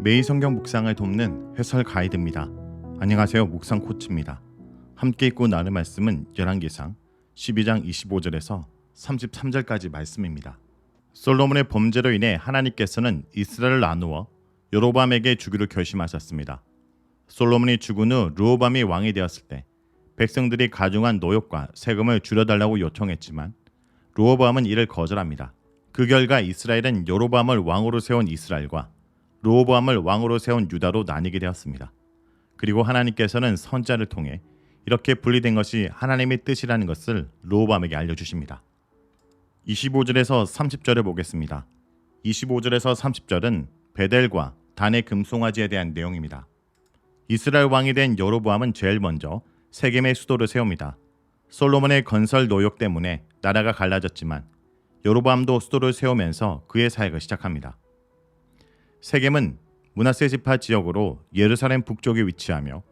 매일 성경 묵상을 돕는 해설 가이드입니다. 안녕하세요. 묵상 코치입니다. 함께 읽고 나눌 말씀은 열왕기상 12장 25절에서 33절까지 말씀입니다. 솔로몬의 범죄로 인해 하나님께서는 이스라엘을 나누어 여로보암에게 주기로 결심하셨습니다. 솔로몬이 죽은 후 르호보암이 왕이 되었을 때 백성들이 가중한 노역과 세금을 줄여달라고 요청했지만 르호보암은 이를 거절합니다. 그 결과 이스라엘은 여로보암을 왕으로 세운 이스라엘과 르호보암을 왕으로 세운 유다로 나뉘게 되었습니다. 그리고 하나님께서는 선지자를 통해 이렇게 분리된 것이 하나님의 뜻이라는 것을 르호보암에게 알려주십니다. 25절에서 30절을 보겠습니다. 25절에서 30절은 베델과 단의 금송아지에 대한 내용입니다. 이스라엘 왕이 된 여로보암은 제일 먼저 세겜의 수도를 세웁니다. 솔로몬의 건설 노역 때문에 나라가 갈라졌지만 여로보암도 수도를 세우면서 그의 사역을 시작합니다. 세겜은 므낫세 지파 지역으로 예루살렘 북쪽에 위치하며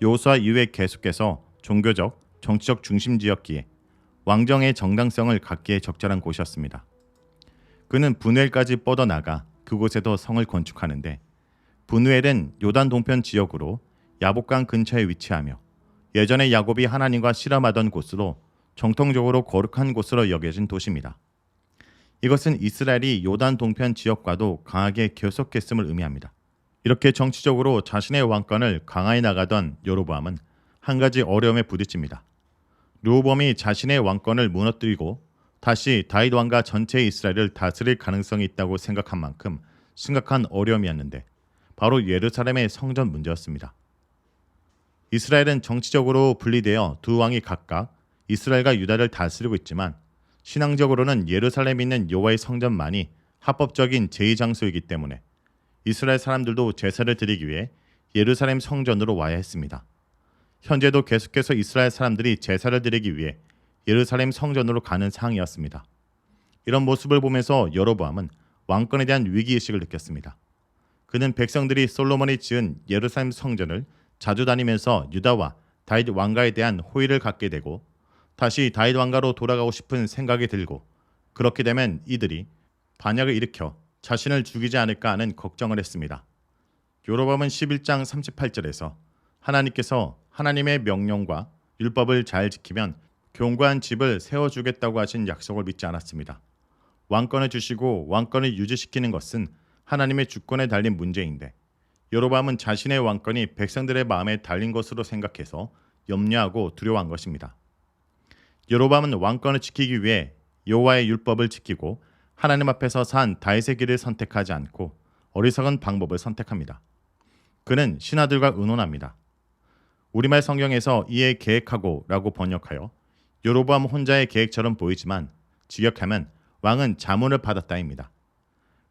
여호수아 이후에 계속해서 종교적, 정치적 중심지였기에 왕정의 정당성을 갖기에 적절한 곳이었습니다. 그는 분우엘까지 뻗어나가 그곳에도 성을 건축하는데 분우엘은 요단 동편 지역으로 야복강 근처에 위치하며 예전에 야곱이 하나님과 실험하던 곳으로 정통적으로 거룩한 곳으로 여겨진 도시입니다. 이것은 이스라엘이 요단 동편 지역과도 강하게 결속했음을 의미합니다. 이렇게 정치적으로 자신의 왕권을 강화해 나가던 여로보암은 한 가지 어려움에 부딪힙니다. 르호보암이 자신의 왕권을 무너뜨리고 다시 다윗 왕과 전체 이스라엘을 다스릴 가능성이 있다고 생각한 만큼 심각한 어려움이었는데 바로 예루살렘의 성전 문제였습니다. 이스라엘은 정치적으로 분리되어 두 왕이 각각 이스라엘과 유다를 다스리고 있지만 신앙적으로는 예루살렘에 있는 여호와의 성전만이 합법적인 제2장소이기 때문에 이스라엘 사람들도 제사를 드리기 위해 예루살렘 성전으로 와야 했습니다. 현재도 계속해서 이스라엘 사람들이 제사를 드리기 위해 예루살렘 성전으로 가는 상황이었습니다. 이런 모습을 보면서 여로보암은 왕권에 대한 위기의식을 느꼈습니다. 그는 백성들이 솔로몬이 지은 예루살렘 성전을 자주 다니면서 유다와 다윗 왕가에 대한 호의를 갖게 되고 다시 다윗 왕가로 돌아가고 싶은 생각이 들고 그렇게 되면 이들이 반역을 일으켜 자신을 죽이지 않을까 하는 걱정을 했습니다. 여로보암은 11장 38절에서 하나님께서 하나님의 명령과 율법을 잘 지키면 견고한 집을 세워주겠다고 하신 약속을 믿지 않았습니다. 왕권을 주시고 왕권을 유지시키는 것은 하나님의 주권에 달린 문제인데 여로보암은 자신의 왕권이 백성들의 마음에 달린 것으로 생각해서 염려하고 두려워한 것입니다. 여로보암은 왕권을 지키기 위해 여호와의 율법을 지키고 하나님 앞에서 산 다윗의 길을 선택하지 않고 어리석은 방법을 선택합니다. 그는 신하들과 의논합니다. 우리말 성경에서 이에 계획하고 라고 번역하여 여로보암 혼자의 계획처럼 보이지만 직역하면 왕은 자문을 받았다입니다.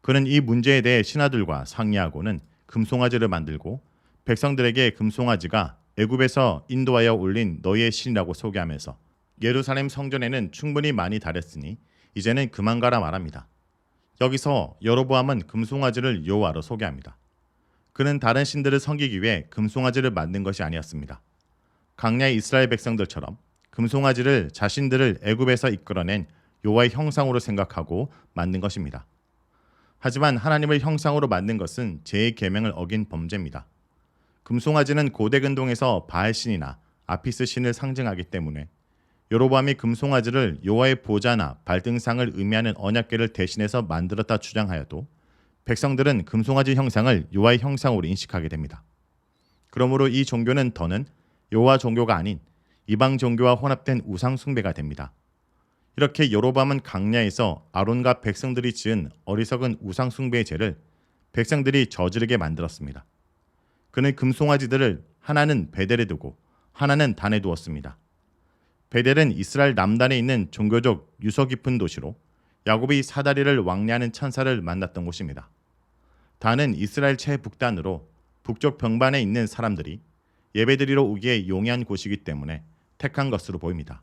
그는 이 문제에 대해 신하들과 상의하고는 금송아지를 만들고 백성들에게 금송아지가 애굽에서 인도하여 올린 너희의 신이라고 소개하면서 예루살렘 성전에는 충분히 많이 달했으니 이제는 그만 가라 말합니다. 여기서 여로보암은 금송아지를 여호와로 소개합니다. 그는 다른 신들을 섬기기 위해 금송아지를 만든 것이 아니었습니다. 강야의 이스라엘 백성들처럼 금송아지를 자신들을 애굽에서 이끌어낸 여호와의 형상으로 생각하고 만든 것입니다. 하지만 하나님을 형상으로 만든 것은 제 계명을 어긴 범죄입니다. 금송아지는 고대 근동에서 바알 신이나 아피스 신을 상징하기 때문에 여로보암이 금송아지를 여호와의 보좌나 발등상을 의미하는 언약궤를 대신해서 만들었다 주장하여도 백성들은 금송아지 형상을 여호와의 형상으로 인식하게 됩니다. 그러므로 이 종교는 더는 여호와 종교가 아닌 이방 종교와 혼합된 우상 숭배가 됩니다. 이렇게 여로보암은 강야에서 아론과 백성들이 지은 어리석은 우상 숭배의 죄를 백성들이 저지르게 만들었습니다. 그는 금송아지들을 하나는 베델에 두고 하나는 단에 두었습니다. 베델은 이스라엘 남단에 있는 종교적 유서 깊은 도시로 야곱이 사다리를 왕래하는 천사를 만났던 곳입니다. 단은 이스라엘 최북단으로 북쪽 병반에 있는 사람들이 예배드리러 오기에 용이한 곳이기 때문에 택한 것으로 보입니다.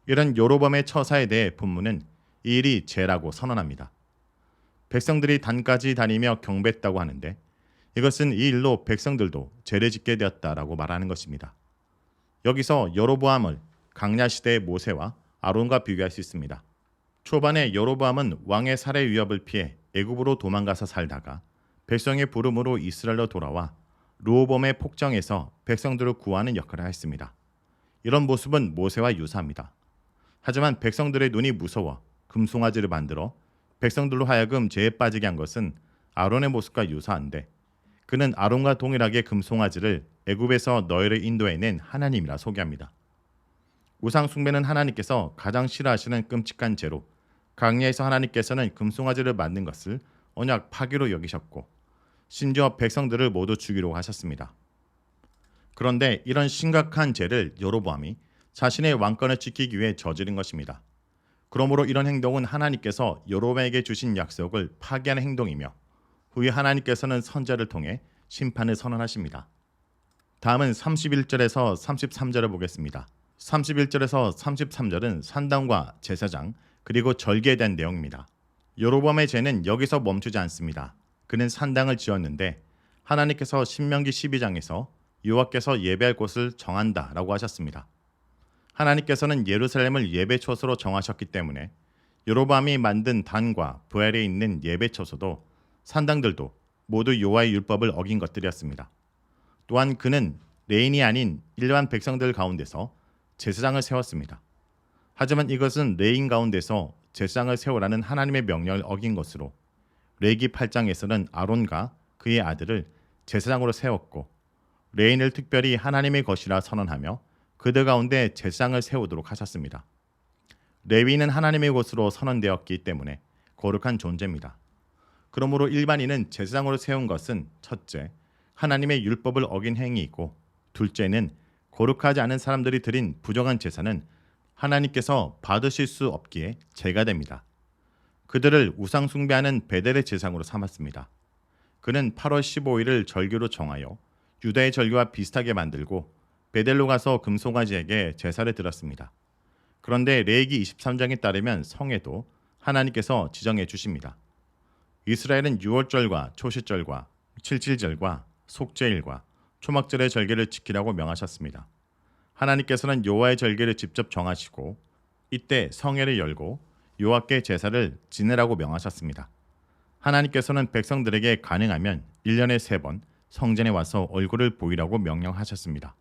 이런 여로보암의 처사에 대해 본문은 이 일이 죄라고 선언합니다. 백성들이 단까지 다니며 경배했다고 하는데 이것은 이 일로 백성들도 죄를 짓게 되었다라고 말하는 것입니다. 여기서 여로보암을 강야 시대의 모세와 아론과 비교할 수 있습니다. 초반에 여로보암은 왕의 살해 위협을 피해 애굽으로 도망가서 살다가 백성의 부름으로 이스라엘로 돌아와 르호보암의 폭정에서 백성들을 구하는 역할을 했습니다. 이런 모습은 모세와 유사합니다. 하지만 백성들의 눈이 무서워 금송아지를 만들어 백성들로 하여금 죄에 빠지게 한 것은 아론의 모습과 유사한데, 그는 아론과 동일하게 금송아지를 애굽에서 너희를 인도해낸 하나님이라 소개합니다. 우상 숭배는 하나님께서 가장 싫어하시는 끔찍한 죄로, 광야에서 하나님께서는 금송아지를 만든 것을 언약 파기로 여기셨고 심지어 백성들을 모두 죽이려고 하셨습니다. 그런데 이런 심각한 죄를 여로보암이 자신의 왕권을 지키기 위해 저지른 것입니다. 그러므로 이런 행동은 하나님께서 여로보암에게 주신 약속을 파기하는 행동이며, 후에 하나님께서는 선지자를 통해 심판을 선언하십니다. 다음은 31절에서 33절을 보겠습니다. 31절에서 33절은 산당과 제사장 그리고 절기에 대한 내용입니다. 여로보암의 죄는 여기서 멈추지 않습니다. 그는 산당을 지었는데 하나님께서 신명기 12장에서 여호와께서 예배할 곳을 정한다라고 하셨습니다. 하나님께서는 예루살렘을 예배 처소로 정하셨기 때문에 여로보암이 만든 단과 브엘에 있는 예배 처소도 산당들도 모두 여호와의 율법을 어긴 것들이었습니다. 또한 그는 레인이 아닌 일반 백성들 가운데서 제사장을 세웠습니다. 하지만 이것은 레인 가운데서 제사장을 세우라는 하나님의 명령을 어긴 것으로, 레기 8장에서는 아론과 그의 아들을 제사장으로 세웠고 레인을 특별히 하나님의 것이라 선언하며 그들 가운데 제사장을 세우도록 하셨습니다. 레위는 하나님의 것으로 선언되었기 때문에 거룩한 존재입니다. 그러므로 일반인은 제사장으로 세운 것은 첫째, 하나님의 율법을 어긴 행위이고, 둘째는 거룩하지 않은 사람들이 드린 부정한 제사는 하나님께서 받으실 수 없기에 죄가 됩니다. 그들을 우상 숭배하는 베델의 제사장으로 삼았습니다. 그는 8월 15일을 절기로 정하여 유다의 절기와 비슷하게 만들고 베델로 가서 금송아지에게 제사를 드렸습니다. 그런데 레위기 23장에 따르면 성에도 하나님께서 지정해 주십니다. 이스라엘은 6월절과 초시절과 칠칠절과 속죄일과 초막절의 절기를 지키라고 명하셨습니다. 하나님께서는 여호와의 절기를 직접 정하시고 이때 성회를 열고 여호와께 제사를 지내라고 명하셨습니다. 하나님께서는 백성들에게 가능하면 1년에 3번 성전에 와서 얼굴을 보이라고 명령하셨습니다.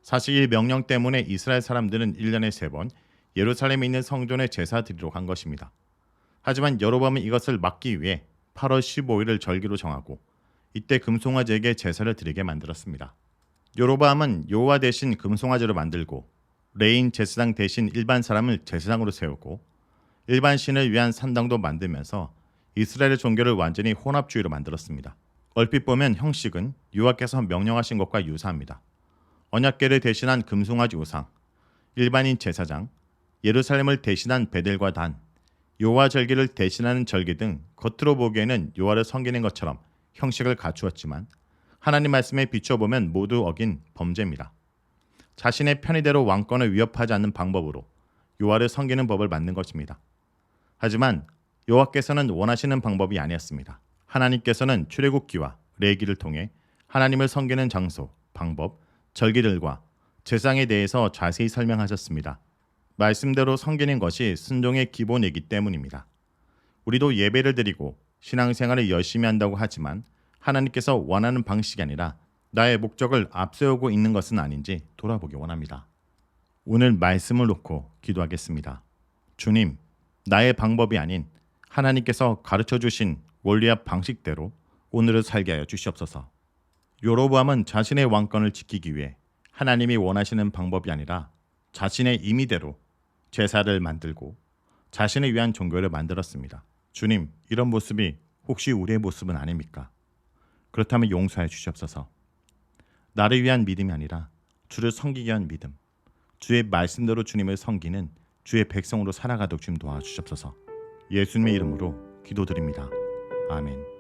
사실 이 명령 때문에 이스라엘 사람들은 1년에 3번 예루살렘에 있는 성전에 제사 드리도록 한 것입니다. 하지만 여로보암은 이것을 막기 위해 8월 15일을 절기로 정하고 이때 금송아지에게 제사를 드리게 만들었습니다. 여로보암은 여호와 대신 금송아지를 만들고 레인 제사장 대신 일반 사람을 제사장으로 세우고 일반 신을 위한 산당도 만들면서 이스라엘의 종교를 완전히 혼합주의로 만들었습니다. 얼핏 보면 형식은 여호와께서 명령하신 것과 유사합니다. 언약궤를 대신한 금송아지 우상, 일반인 제사장, 예루살렘을 대신한 베델과 단, 여호와 절기를 대신하는 절기 등 겉으로 보기에는 여호와를 섬기는 것처럼 형식을 갖추었지만 하나님 말씀에 비춰보면 모두 어긴 범죄입니다. 자신의 편의대로 왕권을 위협하지 않는 방법으로 여호와를 섬기는 법을 만든 것입니다. 하지만 여호와께서는 원하시는 방법이 아니었습니다. 하나님께서는 출애굽기와 레위기를 통해 하나님을 섬기는 장소, 방법, 절기들과 제사장에 대해서 자세히 설명하셨습니다. 말씀대로 섬기는 것이 순종의 기본이기 때문입니다. 우리도 예배를 드리고 신앙생활을 열심히 한다고 하지만 하나님께서 원하는 방식이 아니라 나의 목적을 앞세우고 있는 것은 아닌지 돌아보기 원합니다. 오늘 말씀을 놓고 기도하겠습니다. 주님, 나의 방법이 아닌 하나님께서 가르쳐 주신 원리와 방식대로 오늘을 살게 하여 주시옵소서. 여로보암은 자신의 왕권을 지키기 위해 하나님이 원하시는 방법이 아니라 자신의 임의대로 제사를 만들고 자신을 위한 종교를 만들었습니다. 주님, 이런 모습이 혹시 우리의 모습은 아닙니까? 그렇다면 용서해 주시옵소서. 나를 위한 믿음이 아니라 주를 섬기기 위한 믿음, 주의 말씀대로 주님을 섬기는 주의 백성으로 살아가도록 주님 도와주시옵소서. 예수님의 이름으로 기도드립니다. 아멘.